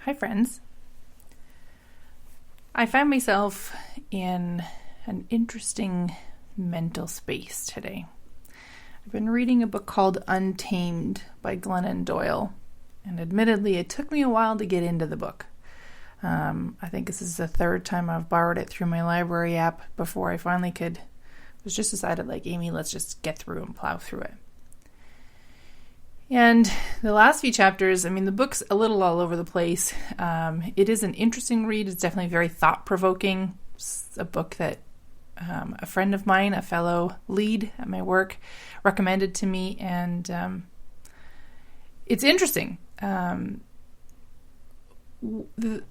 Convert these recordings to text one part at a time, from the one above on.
Hi, friends. I found myself in an interesting mental space today. I've been reading a book called Untamed by Glennon Doyle, and admittedly, it took me a while to get into the book. I think this is the third time I've borrowed it through my library app before I finally was just decided, Amy, let's just get through and plow through it. And the last few chapters, the book's a little all over the place. It is an interesting read. It's definitely very thought-provoking. It's a book that a friend of mine, a fellow lead at my work, recommended to me, and it's interesting.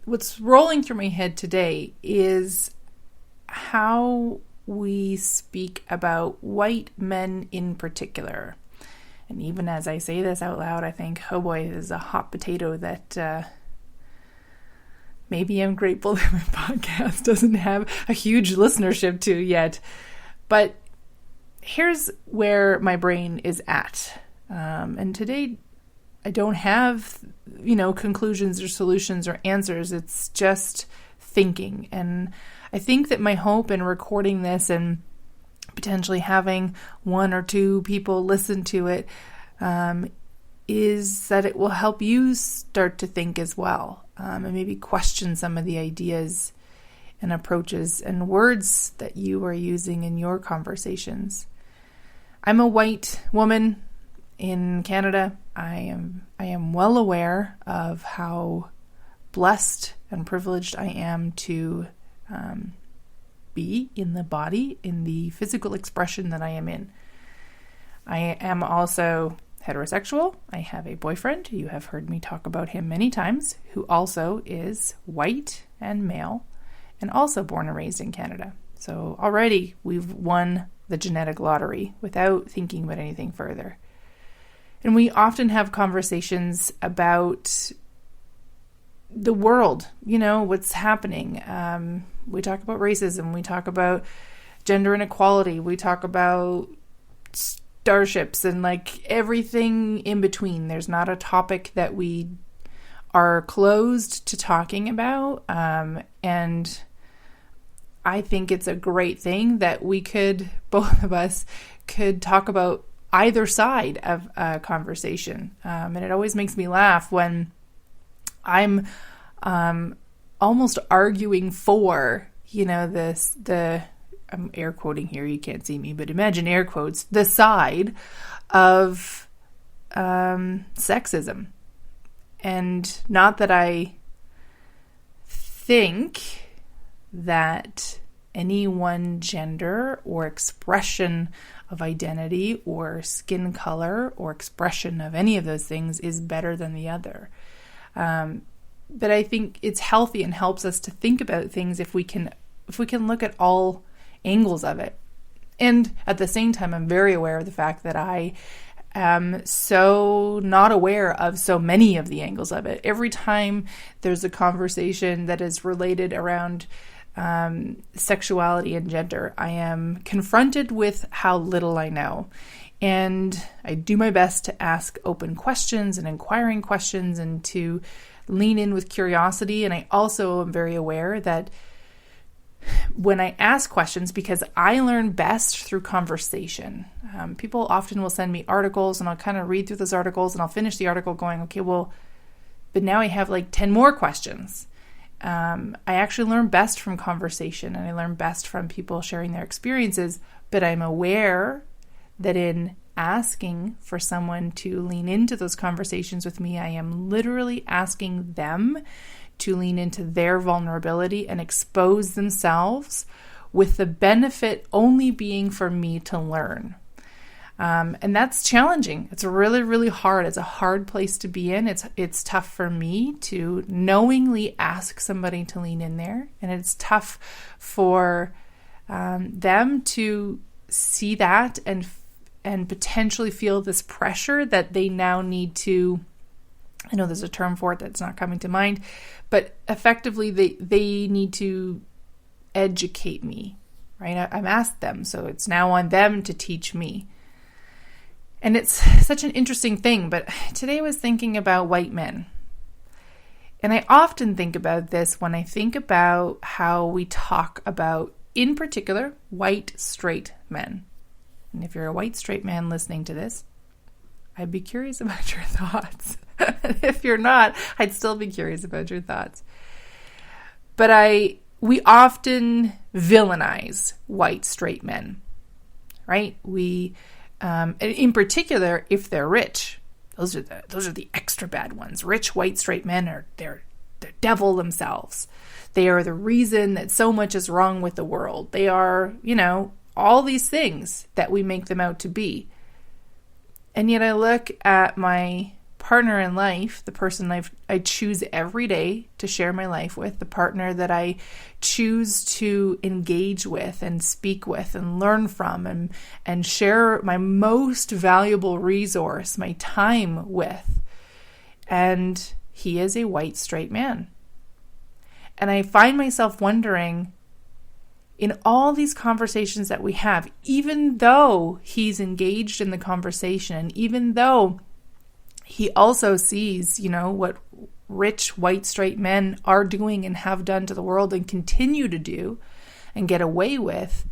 What's rolling through my head today is how we speak about white men in particular. And even as I say this out loud, I think, oh boy, this is a hot potato that maybe I'm grateful that my podcast doesn't have a huge listenership to yet. But here's where my brain is at. And today, I don't have, conclusions or solutions or answers. It's just thinking. And I think that my hope in recording this and potentially having one or two people listen to it is that it will help you start to think as well, and maybe question some of the ideas and approaches and words that you are using in your conversations. I'm a white woman in Canada. I am well aware of how blessed and privileged I am to be in the body, in the physical expression that I am in. I am also heterosexual. I have a boyfriend. You have heard me talk about him many times, who also is white and male and also born and raised in Canada. So already we've won the genetic lottery without thinking about anything further. And we often have conversations about the world, what's happening. We talk about racism. We talk about gender inequality. We talk about starships and everything in between. There's not a topic that we are closed to talking about. And I think it's a great thing that both of us could talk about either side of a conversation. And it always makes me laugh when I'm almost arguing for, I'm air quoting here, you can't see me, but imagine air quotes, the side of sexism. And not that I think that any one gender or expression of identity or skin color or expression of any of those things is better than the other. But I think it's healthy and helps us to think about things if we can look at all angles of it. And at the same time, I'm very aware of the fact that I am so not aware of so many of the angles of it. Every time there's a conversation that is related around sexuality and gender, I am confronted with how little I know. And I do my best to ask open questions and inquiring questions and to lean in with curiosity. And I also am very aware that when I ask questions, because I learn best through conversation. People often will send me articles and I'll kind of read through those articles and I'll finish the article going, okay, well, but now I have 10 more questions. I actually learn best from conversation and I learn best from people sharing their experiences, but I'm aware that in asking for someone to lean into those conversations with me, I am literally asking them to lean into their vulnerability and expose themselves, with the benefit only being for me to learn. And that's challenging. It's really, really hard. It's a hard place to be in. It's tough for me to knowingly ask somebody to lean in there. And it's tough for them to see that and potentially feel this pressure that they now need to, I know there's a term for it that's not coming to mind, but effectively they need to educate me, right? I've asked them, so it's now on them to teach me. And it's such an interesting thing, but today I was thinking about white men. And I often think about this when I think about how we talk about, in particular, white straight men. And if you're a white straight man listening to this, I'd be curious about your thoughts. If you're not, I'd still be curious about your thoughts. But we often villainize white straight men, right? We, in particular, if they're rich. Those are the extra bad ones. Rich white straight men they're devil themselves. They are the reason that so much is wrong with the world. They are, all these things that we make them out to be. And yet I look at my partner in life, the person I choose every day to share my life with, the partner that I choose to engage with and speak with and learn from and share my most valuable resource, my time with. And he is a white straight man. And I find myself wondering, in all these conversations that we have, even though he's engaged in the conversation, and even though he also sees, what rich white straight men are doing and have done to the world and continue to do and get away with,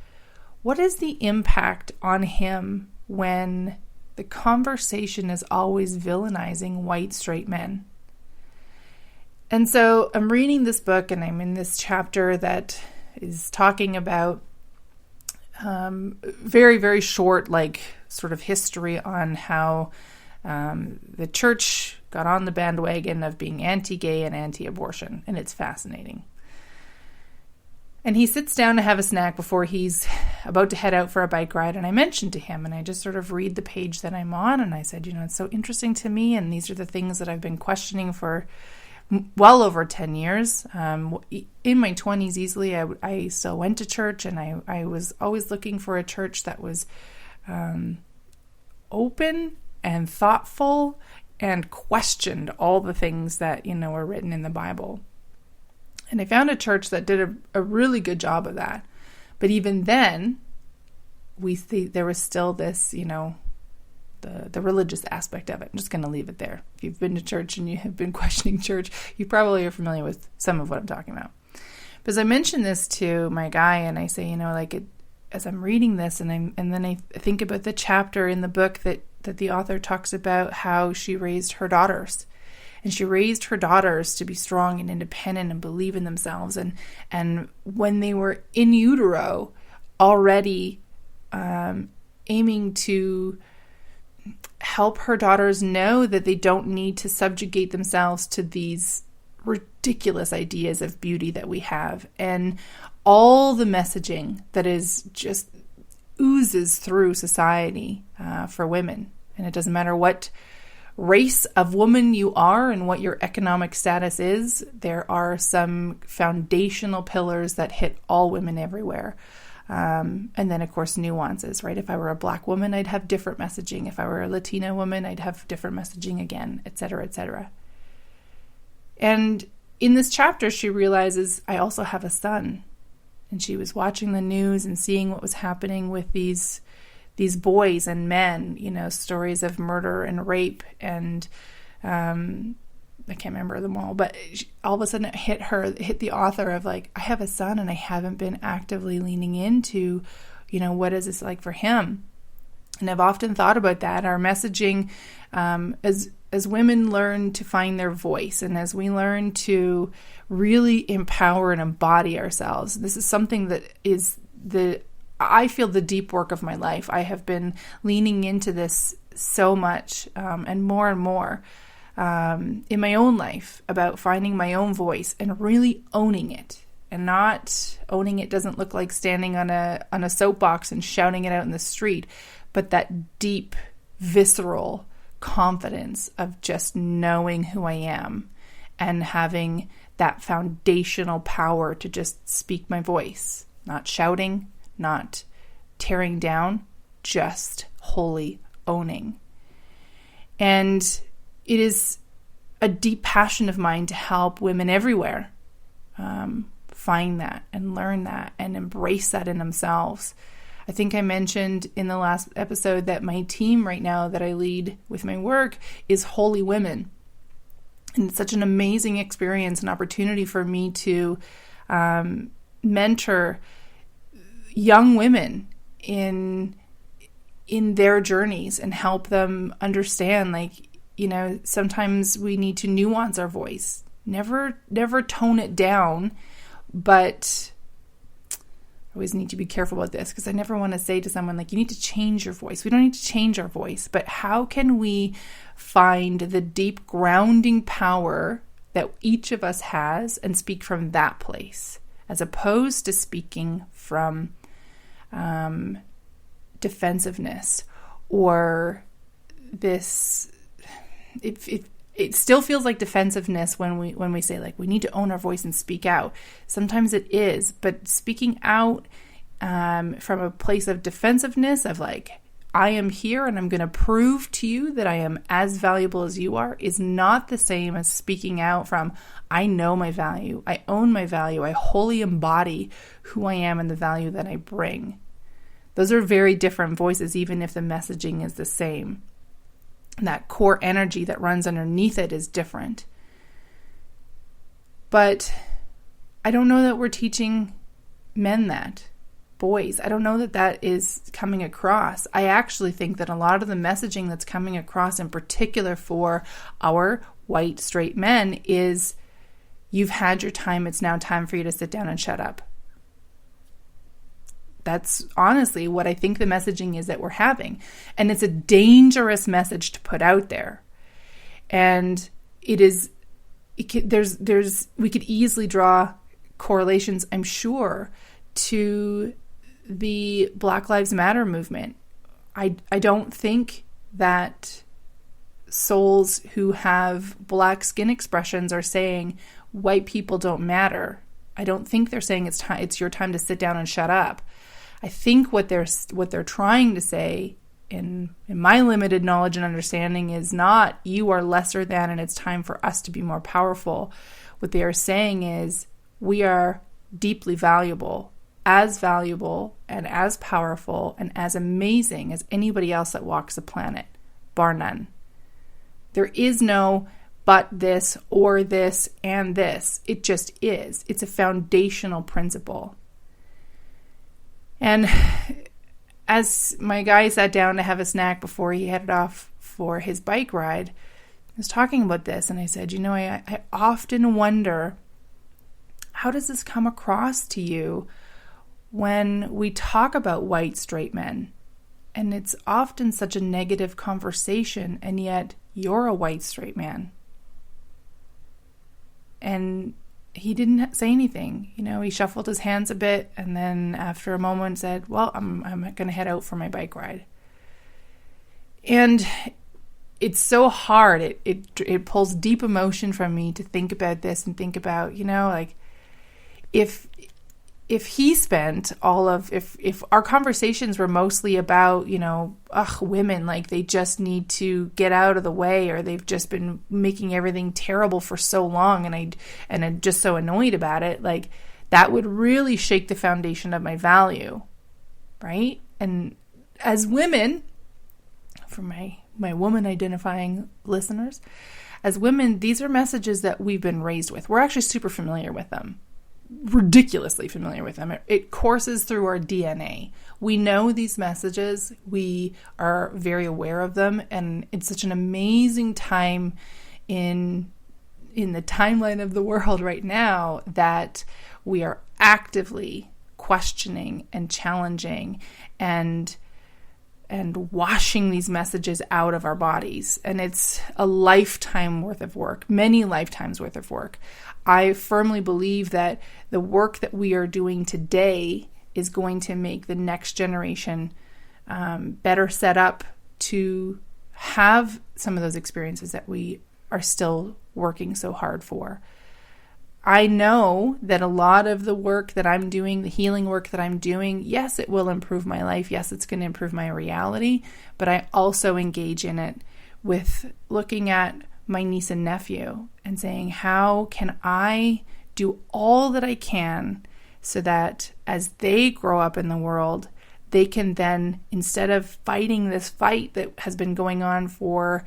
what is the impact on him when the conversation is always villainizing white straight men? And so I'm reading this book, and I'm in this chapter that is talking about very, very short, sort of history on how the church got on the bandwagon of being anti-gay and anti-abortion, and it's fascinating. And he sits down to have a snack before he's about to head out for a bike ride, and I mentioned to him, and I just sort of read the page that I'm on, and I said, it's so interesting to me, and these are the things that I've been questioning for well over 10 years. In my 20s easily, I still went to church, and I was always looking for a church that was open and thoughtful and questioned all the things that, were written in the Bible. And I found a church that did a really good job of that. But even then, there was still this, the religious aspect of it. I'm just going to leave it there. If you've been to church and you have been questioning church, you probably are familiar with some of what I'm talking about. But as I mentioned this to my guy, and I say, as I'm reading this, and then I think about the chapter in the book that the author talks about how she raised her daughters. And she raised her daughters to be strong and independent and believe in themselves. And when they were in utero, already aiming to help her daughters know that they don't need to subjugate themselves to these ridiculous ideas of beauty that we have. And all the messaging that is just oozes through society for women. And it doesn't matter what race of woman you are and what your economic status is, there are some foundational pillars that hit all women everywhere. And then, of course, nuances, right? If I were a Black woman, I'd have different messaging. If I were a Latina woman, I'd have different messaging again, et cetera, et cetera. And in this chapter, she realizes, I also have a son. And she was watching the news and seeing what was happening with these boys and men, stories of murder and rape, and I can't remember them all, but all of a sudden it hit the author of I have a son and I haven't been actively leaning into, what is this like for him? And I've often thought about that. Our messaging, as women learn to find their voice, and as we learn to really empower and embody ourselves, this is something that is I feel the deep work of my life. I have been leaning into this so much and more in my own life about finding my own voice and really owning it. And not owning it doesn't look like standing on a soapbox and shouting it out in the street, but that deep, visceral confidence of just knowing who I am and having that foundational power to just speak my voice, not shouting, not tearing down, just wholly owning. And it is a deep passion of mine to help women everywhere find that and learn that and embrace that in themselves. I think I mentioned in the last episode that my team right now that I lead with my work is Holy Women. And it's such an amazing experience and opportunity for me to mentor young women in their journeys and help them understand, like, sometimes we need to nuance our voice. Never tone it down, but I always need to be careful about this because I never want to say to someone, like, you need to change your voice. We don't need to change our voice, but how can we find the deep grounding power that each of us has and speak from that place, as opposed to speaking from defensiveness or this. It still feels like defensiveness when we say, like, we need to own our voice and speak out. Sometimes it is, but speaking out from a place of defensiveness, of like, I am here and I'm going to prove to you that I am as valuable as you are, is not the same as speaking out from, I know my value, I own my value, I wholly embody who I am and the value that I bring. Those are very different voices, even if the messaging is the same. And that core energy that runs underneath it is different. But I don't know that we're teaching men that. Boys, I don't know that that is coming across. I actually think that a lot of the messaging that's coming across, in particular for our white straight men, is, you've had your time, it's now time for you to sit down and shut up. That's honestly what I think the messaging is that we're having. And it's a dangerous message to put out there. And we could easily draw correlations, I'm sure, to the Black Lives Matter movement. I don't think that souls who have black skin expressions are saying white people don't matter. I don't think they're saying it's your time to sit down and shut up. I think what they're trying to say, in my limited knowledge and understanding, is not you are lesser than and it's time for us to be more powerful. What they are saying is we are deeply valuable and as powerful and as amazing as anybody else that walks the planet, bar none. There is no but this or this and this. It just is. It's a foundational principle. And as my guy sat down to have a snack before he headed off for his bike ride, I was talking about this, and I said, I often wonder, how does this come across to you when we talk about white straight men? And it's often such a negative conversation, and yet you're a white straight man. And he didn't say anything. He shuffled his hands a bit, and then after a moment said, well, I'm going to head out for my bike ride. And it's so hard. It pulls deep emotion from me to think about this and think about, like, if he spent if our conversations were mostly about, women, like, they just need to get out of the way, or they've just been making everything terrible for so long, and I'm just so annoyed about it, like, that would really shake the foundation of my value, right? And as women, for my woman identifying listeners, as women, these are messages that we've been raised with. We're actually super familiar with them. Ridiculously familiar with them. It courses through our DNA. We know these messages. We are very aware of them, and it's such an amazing time in the timeline of the world right now that we are actively questioning and challenging and washing these messages out of our bodies. And it's a lifetime worth of work, many lifetimes worth of work. I firmly believe that the work that we are doing today is going to make the next generation better set up to have some of those experiences that we are still working so hard for. I know that a lot of the work that I'm doing, the healing work that I'm doing, yes, it will improve my life. Yes, it's going to improve my reality. But I also engage in it with looking at my niece and nephew and saying, how can I do all that I can so that as they grow up in the world, they can then, instead of fighting this fight that has been going on for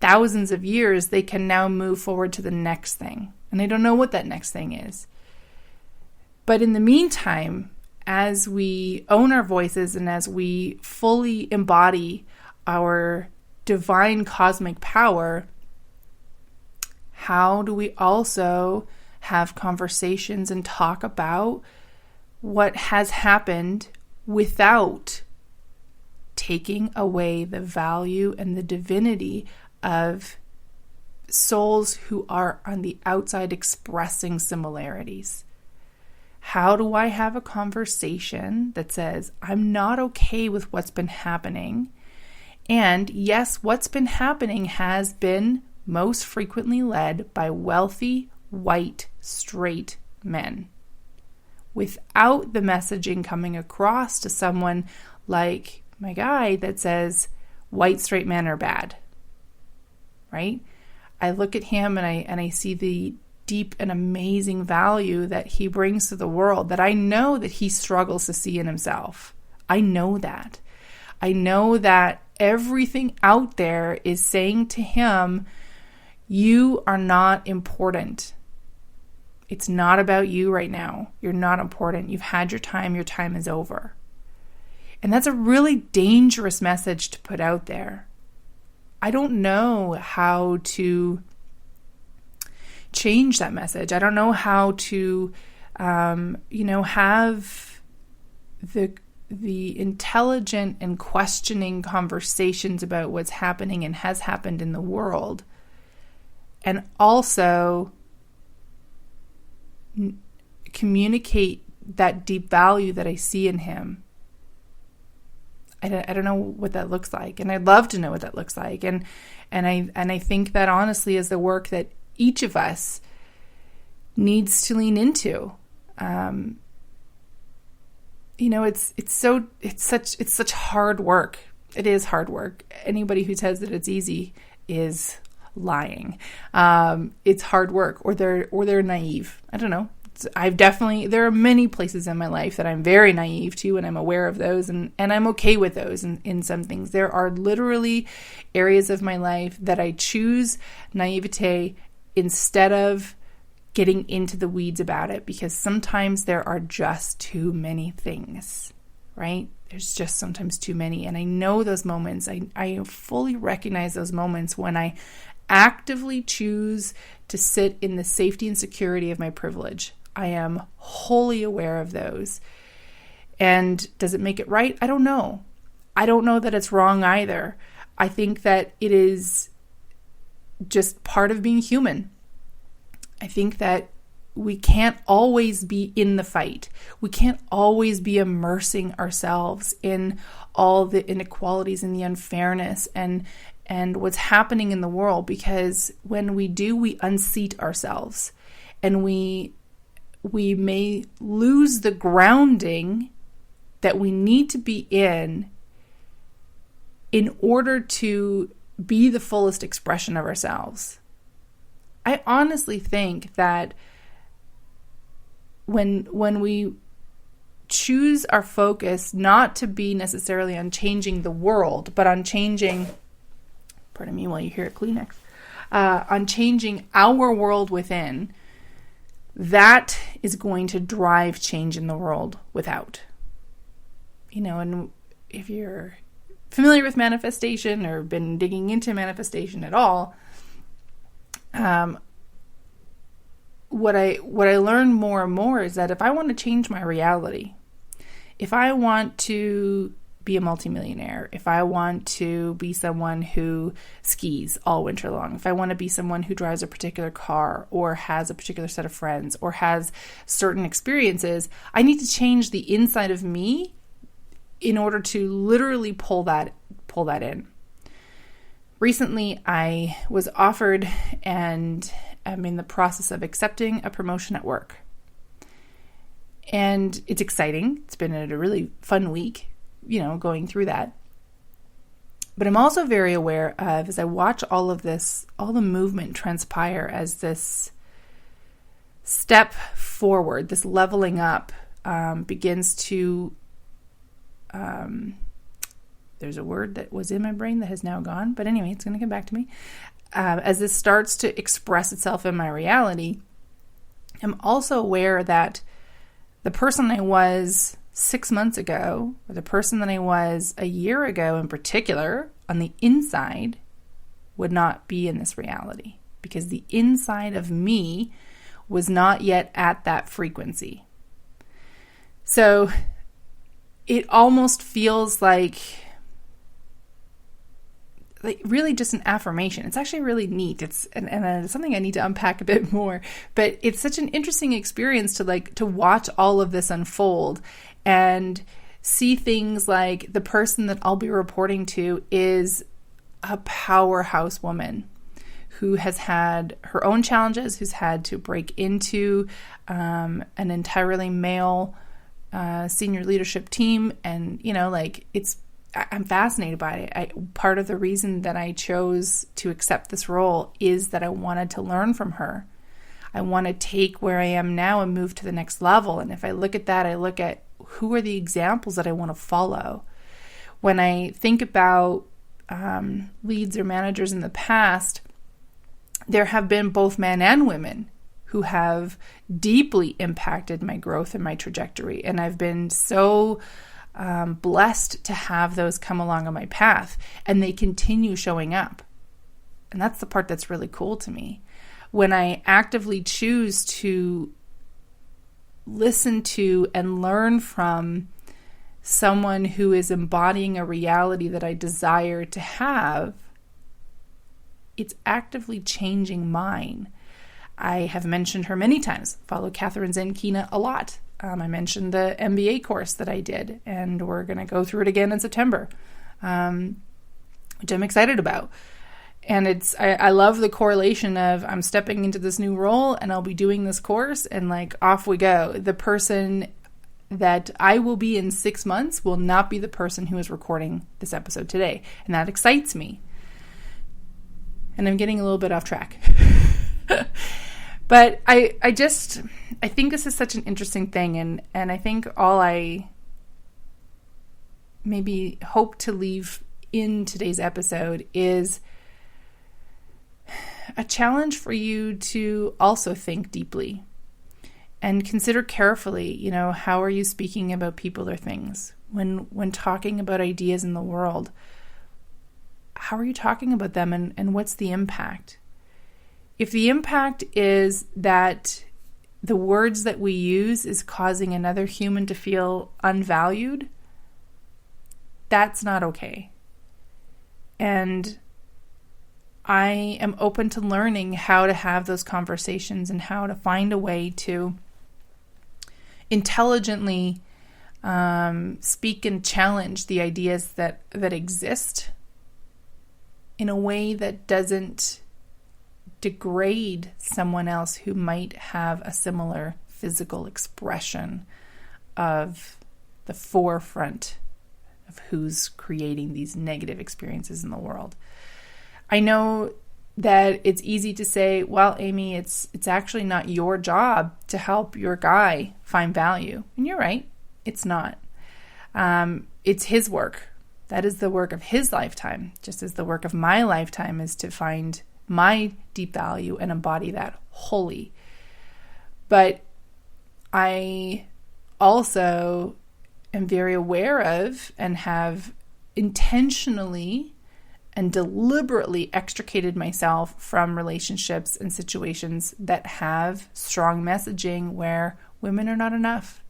thousands of years, they can now move forward to the next thing. And they don't know what that next thing is. But in the meantime, as we own our voices and as we fully embody our divine cosmic power, how do we also have conversations and talk about what has happened without taking away the value and the divinity of souls who are on the outside expressing similarities? How do I have a conversation that says, I'm not okay with what's been happening? And yes, what's been happening has been most frequently led by wealthy, white, straight men, without the messaging coming across to someone like my guy that says white, straight men are bad, right? I look at him and I see the deep and amazing value that he brings to the world that I know that he struggles to see in himself. I know that. I know that everything out there is saying to him, you are not important. It's not about you right now. You're not important. You've had your time. Your time is over. And that's a really dangerous message to put out there. I don't know how to change that message. I don't know how to, have the intelligent and questioning conversations about what's happening and has happened in the world, and also communicate that deep value that I see in him. I don't know what that looks like, and I'd love to know what that looks like, and I think that honestly is the work that each of us needs to lean into. It's such hard work. It is hard work. Anybody who says that it's easy is lying. It's hard work, or they're naive. I don't know. There are many places in my life that I'm very naive to, and I'm aware of those, and I'm okay with those in some things. There are literally areas of my life that I choose naivete instead of getting into the weeds about it, because sometimes there are just too many things, right? There's just sometimes too many. And I know those moments. I fully recognize those moments when I actively choose to sit in the safety and security of my privilege. I am wholly aware of those. And does it make it right? I don't know. I don't know that it's wrong either. I think that it is just part of being human. I think that we can't always be in the fight. We can't always be immersing ourselves in all the inequalities and the unfairness and what's happening in the world, because when we do, we unseat ourselves, and we may lose the grounding that we need to be in order to be the fullest expression of ourselves. I honestly think that when we choose our focus not to be necessarily on changing the world, but on changing, pardon me while you hear a Kleenex, on changing our world within, that is going to drive change in the world without. And if you're familiar with manifestation or been digging into manifestation at all, what I learned more and more is that if I want to change my reality, if I want to be a multimillionaire, if I want to be someone who skis all winter long, if I want to be someone who drives a particular car or has a particular set of friends or has certain experiences, I need to change the inside of me in order to literally pull that in. Recently, I was offered and I'm in the process of accepting a promotion at work. And it's exciting. It's been a really fun week, going through that. But I'm also very aware of, as I watch all of this, all the movement transpire as this step forward, this leveling up begins to, there's a word that was in my brain that has now gone, but anyway, it's going to come back to me. as this starts to express itself in my reality, I'm also aware that the person I was 6 months ago, or the person that I was a year ago in particular, on the inside, would not be in this reality, because the inside of me was not yet at that frequency. So it almost feels like really just an affirmation. It's actually really neat. It's something I need to unpack a bit more, but it's such an interesting experience to watch all of this unfold and see things like the person that I'll be reporting to is a powerhouse woman who has had her own challenges, who's had to break into an entirely male senior leadership team. And, I'm fascinated by it. Part of the reason that I chose to accept this role is that I wanted to learn from her. I want to take where I am now and move to the next level. And if I look at that, I look at who are the examples that I want to follow. When I think about leads or managers in the past, there have been both men and women who have deeply impacted my growth and my trajectory. And I've been so blessed to have those come along on my path, and they continue showing up. And that's the part that's really cool to me. When I actively choose to listen to and learn from someone who is embodying a reality that I desire to have, it's actively changing mine. I have mentioned her many times. Follow Catherine Zenkina a lot. I mentioned the MBA course that I did, and we're going to go through it again in September, which I'm excited about. And I love the correlation of I'm stepping into this new role and I'll be doing this course, and off we go. The person that I will be in 6 months will not be the person who is recording this episode today. And that excites me. And I'm getting a little bit off track. But I think this is such an interesting thing, and I think all I maybe hope to leave in today's episode is a challenge for you to also think deeply and consider carefully, how are you speaking about people or things? When talking about ideas in the world, how are you talking about them, and what's the impact? If the impact is that the words that we use is causing another human to feel unvalued, that's not okay. And I am open to learning how to have those conversations and how to find a way to intelligently speak and challenge the ideas that exist in a way that doesn't degrade someone else who might have a similar physical expression of the forefront of who's creating these negative experiences in the world. I know that it's easy to say, well, Amy, it's actually not your job to help your guy find value. And you're right, it's not. It's his work. That is the work of his lifetime, just as the work of my lifetime is to find my deep value and embody that wholly. But I also am very aware of and have intentionally and deliberately extricated myself from relationships and situations that have strong messaging where women are not enough,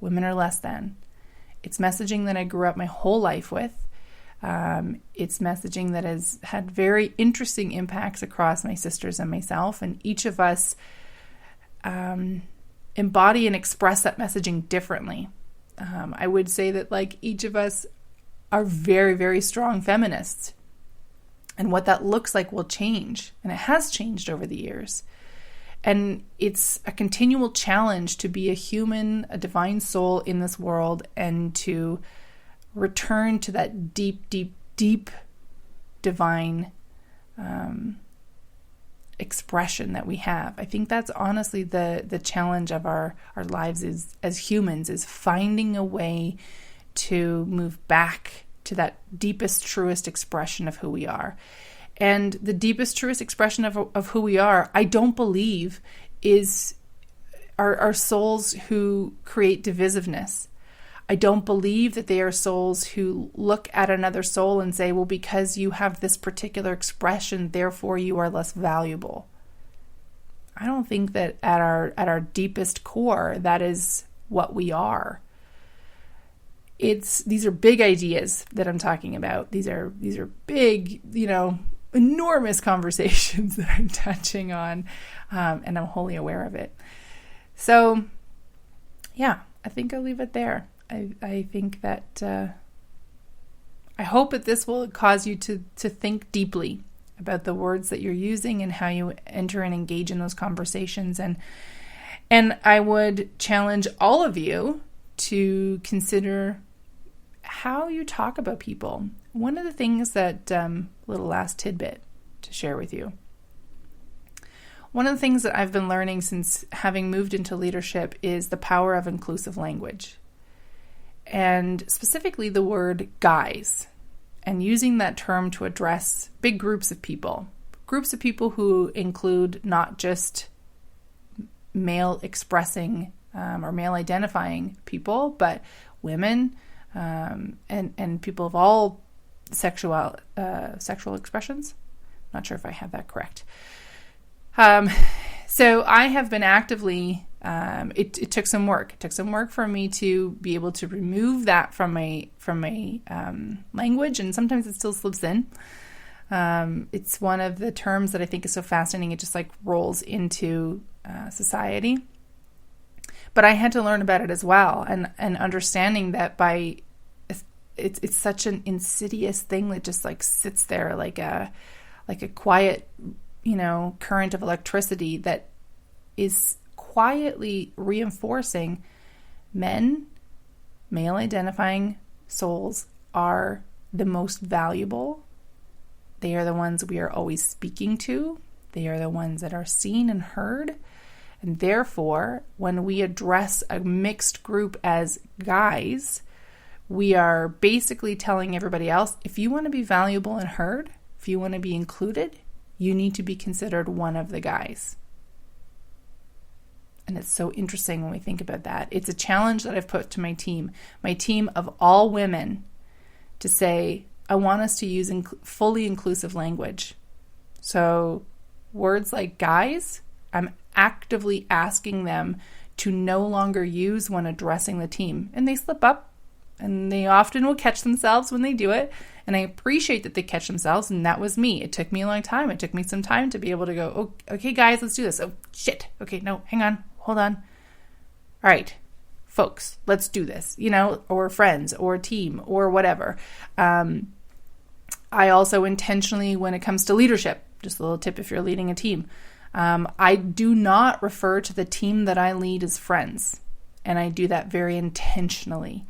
women are less than. It's messaging that I grew up my whole life with. It's messaging that has had very interesting impacts across my sisters and myself, and each of us embody and express that messaging differently. I would say that each of us are very, very strong feminists, and what that looks like will change, and it has changed over the years. And it's a continual challenge to be a human, a divine soul in this world, and to return to that deep, deep, deep divine expression that we have. I think that's honestly the challenge of our lives as humans, is finding a way to move back to that deepest, truest expression of who we are. And the deepest, truest expression of who we are, I don't believe, is our souls who create divisiveness. I don't believe that they are souls who look at another soul and say, well, because you have this particular expression, therefore you are less valuable. I don't think that at our deepest core, that is what we are. These are big ideas that I'm talking about. These are big, enormous conversations that I'm touching on, and I'm wholly aware of it. So, yeah, I think I'll leave it there. I think that I hope that this will cause you to think deeply about the words that you're using and how you enter and engage in those conversations. And I would challenge all of you to consider how you talk about people. One of the things that, little last tidbit to share with you. One of the things that I've been learning since having moved into leadership is the power of inclusive language. And specifically the word guys, and using that term to address big groups of people who include not just male expressing or male identifying people, but women and people of all sexual expressions. Not sure if I have that correct. So I have been actively, it took some work. It took some work for me to be able to remove that from my language, and sometimes it still slips in. It's one of the terms that I think is so fascinating. It just rolls into society. But I had to learn about it as well, and understanding that it's such an insidious thing that just sits there like a quiet, current of electricity that is quietly reinforcing male identifying souls are the most valuable. They are the ones we are always speaking to. They are the ones that are seen and heard. And therefore, when we address a mixed group as guys, we are basically telling everybody else, if you want to be valuable and heard, if you want to be included, you need to be considered one of the guys. And it's so interesting when we think about that. It's a challenge that I've put to my team of all women, to say, I want us to use fully inclusive language. So words like guys, I'm actively asking them to no longer use when addressing the team. And they slip up, and they often will catch themselves when they do it. And I appreciate that they catch themselves, and that was me. It took me a long time. It took me some time to be able to go, oh, okay, guys, let's do this. Oh, shit. Okay, no, hang on. Hold on. All right, folks, let's do this, or friends or team or whatever. I also intentionally, when it comes to leadership, just a little tip if you're leading a team, I do not refer to the team that I lead as friends. And I do that very intentionally.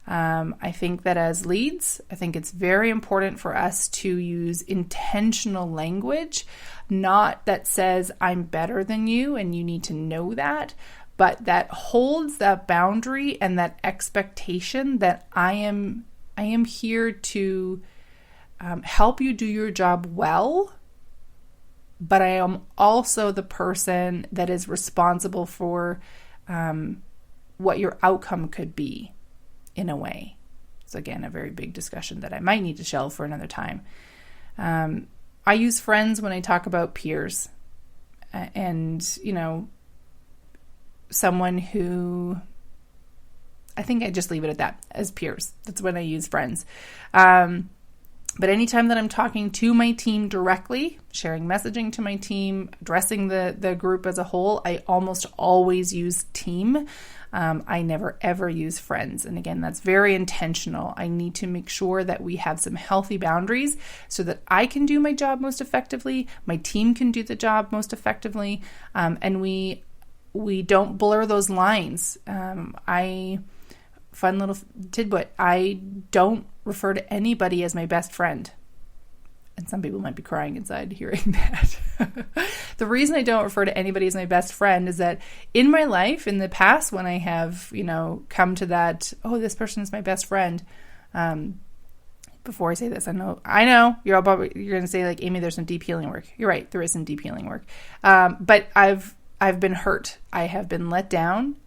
I think that as leads, I think it's very important for us to use intentional language, not that says I'm better than you and you need to know that, but that holds that boundary and that expectation that I am here to help you do your job well, but I am also the person that is responsible for what your outcome could be. In a way. So again, a very big discussion that I might need to shelve for another time. I use friends when I talk about peers, and someone who, I think I just leave it at that, as peers. That's when I use friends. But anytime that I'm talking to my team directly, sharing messaging to my team, addressing the group as a whole, I almost always use team. I never ever use friends. And again, that's very intentional. I need to make sure that we have some healthy boundaries so that I can do my job most effectively, my team can do the job most effectively, and we don't blur those lines. Fun little tidbit, I don't refer to anybody as my best friend. And some people might be crying inside hearing that. The reason I don't refer to anybody as my best friend is that in my life, in the past, when I have, come to that, oh, this person is my best friend, before I say this, I know you're going to say like, Amy, there's some deep healing work. You're right. There is some deep healing work. But I've been hurt. I have been let down.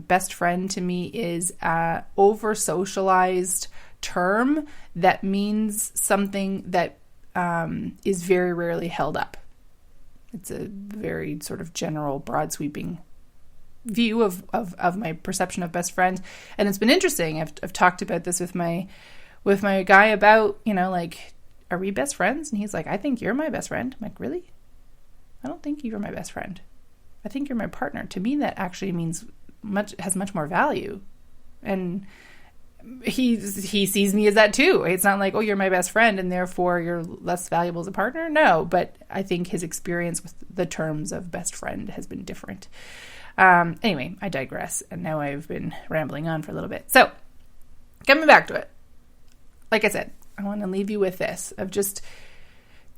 Best friend to me is a over-socialized term that means something that is very rarely held up. It's a very sort of general, broad sweeping view of my perception of best friend. And it's been interesting. I've talked about this with my guy about, like, are we best friends? And he's like, I think you're my best friend. I'm like, really? I don't think you're my best friend. I think you're my partner. To me, that actually has much more value. And he sees me as that too. It's not like, oh, you're my best friend and therefore you're less valuable as a partner. No, but I think his experience with the terms of best friend has been different. Anyway, I digress. And now I've been rambling on for a little bit. So coming back to it, like I said, I want to leave you with this of just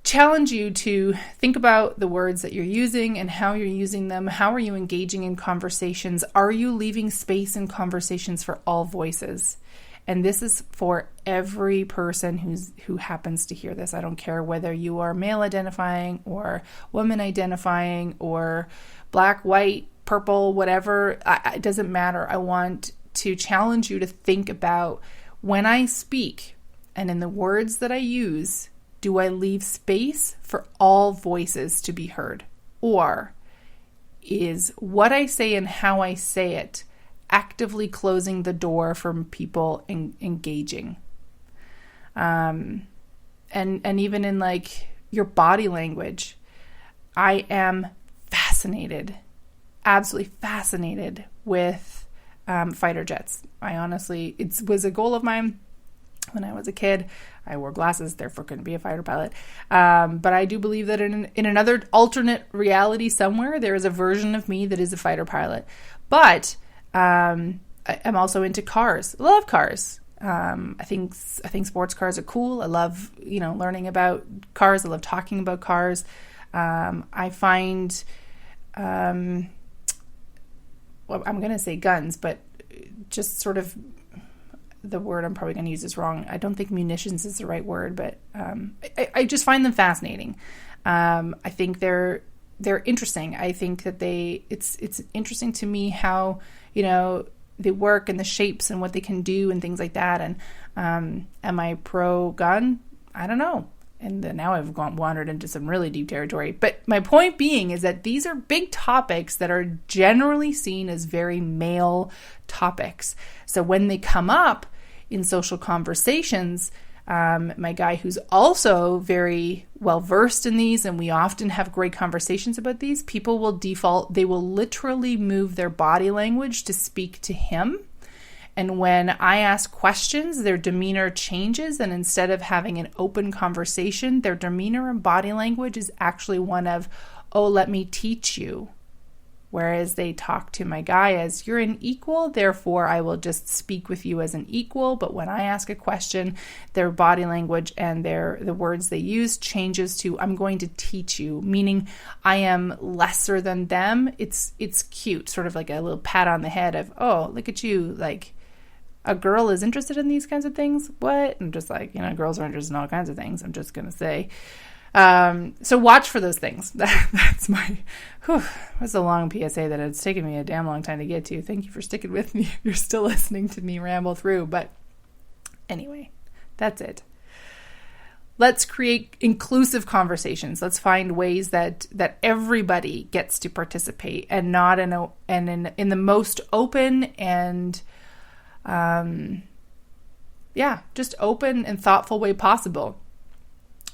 challenge you to think about the words that you're using and how you're using them. How are you engaging in conversations? Are you leaving space in conversations for all voices? And this is for every person who happens to hear this. I don't care whether you are male identifying or woman identifying or black, white, purple, whatever. It doesn't matter. I want to challenge you to think about, when I speak and in the words that I use, do I leave space for all voices to be heard? Or is what I say and how I say it actively closing the door from people engaging? And even in like your body language, I am fascinated, absolutely fascinated with fighter jets. I honestly, it was a goal of mine when I was a kid. I wore glasses, therefore couldn't be a fighter pilot. But I do believe that in another alternate reality somewhere, there is a version of me that is a fighter pilot. But I'm also into cars. I love cars. I think sports cars are cool. I love, learning about cars. I love talking about cars. I find, well, I'm going to say guns, but just sort of the word I'm probably going to use is wrong. I don't think munitions is the right word, but I just find them fascinating. I think they're interesting. I think that it's interesting to me how, they work and the shapes and what they can do and things like that. And am I pro gun? I don't know. And now I've wandered into some really deep territory. But my point being is that these are big topics that are generally seen as very male topics. So when they come up in social conversations, my guy who's also very well versed in these, and we often have great conversations about these, people will default, they will literally move their body language to speak to him. And when I ask questions, their demeanor changes. And instead of having an open conversation, their demeanor and body language is actually one of, oh, let me teach you. Whereas they talk to my guy as, you're an equal, therefore I will just speak with you as an equal. But when I ask a question, their body language and the words they use changes to, I'm going to teach you, meaning I am lesser than them. It's cute, sort of like a little pat on the head of, oh, look at you, like, a girl is interested in these kinds of things? What? I'm just like, girls are interested in all kinds of things, I'm just going to say. So watch for those things. That's a long PSA that it's taken me a damn long time to get to. Thank you for sticking with me. You're still listening to me ramble through. But anyway, that's it. Let's create inclusive conversations. Let's find ways that everybody gets to participate, and not in the most open and just open and thoughtful way possible.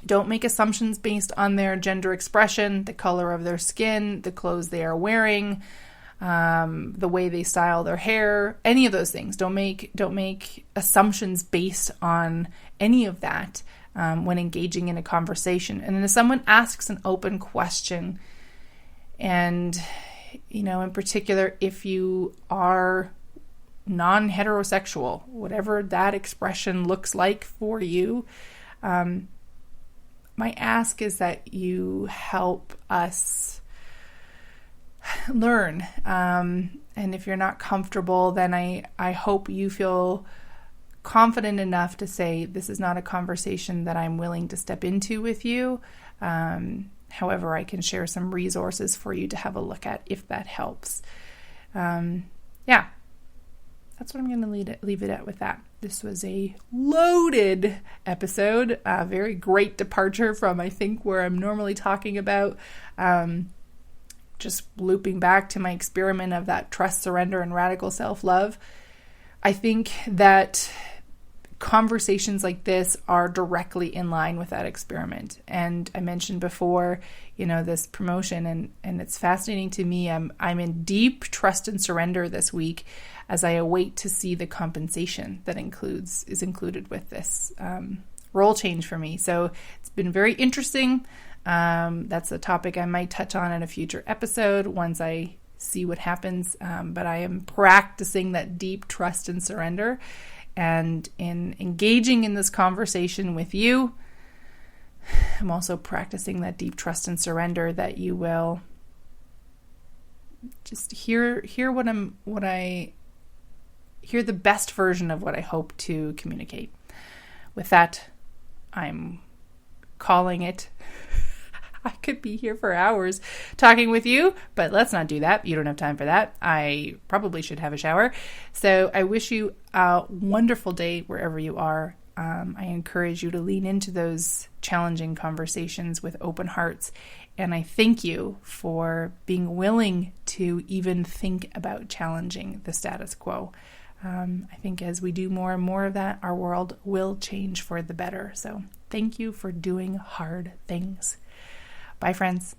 Don't make assumptions based on their gender expression, the color of their skin, the clothes they are wearing, the way they style their hair, any of those things. Don't make assumptions based on any of that when engaging in a conversation. And then if someone asks an open question, and in particular, if you are non-heterosexual, whatever that expression looks like for you, my ask is that you help us learn. And if you're not comfortable, then I hope you feel confident enough to say, this is not a conversation that I'm willing to step into with you. However, I can share some resources for you to have a look at if that helps. Yeah, that's what I'm going to leave it at with that. This was a loaded episode, a very great departure from, I think, where I'm normally talking about. Just looping back to my experiment of that trust, surrender, and radical self-love. I think that conversations like this are directly in line with that experiment. And I mentioned before, this promotion, and it's fascinating to me. I'm in deep trust and surrender this week as I await to see the compensation that is included with this role change for me. So it's been very interesting. That's a topic I might touch on in a future episode once I see what happens. But I am practicing that deep trust and surrender. And in engaging in this conversation with you, I'm also practicing that deep trust and surrender that you will just hear the best version of what I hope to communicate. With that, I'm calling it. I could be here for hours talking with you, but let's not do that. You don't have time for that. I probably should have a shower. So I wish you a wonderful day wherever you are. I encourage you to lean into those challenging conversations with open hearts. And I thank you for being willing to even think about challenging the status quo. I think as we do more and more of that, our world will change for the better. So thank you for doing hard things. Bye, friends.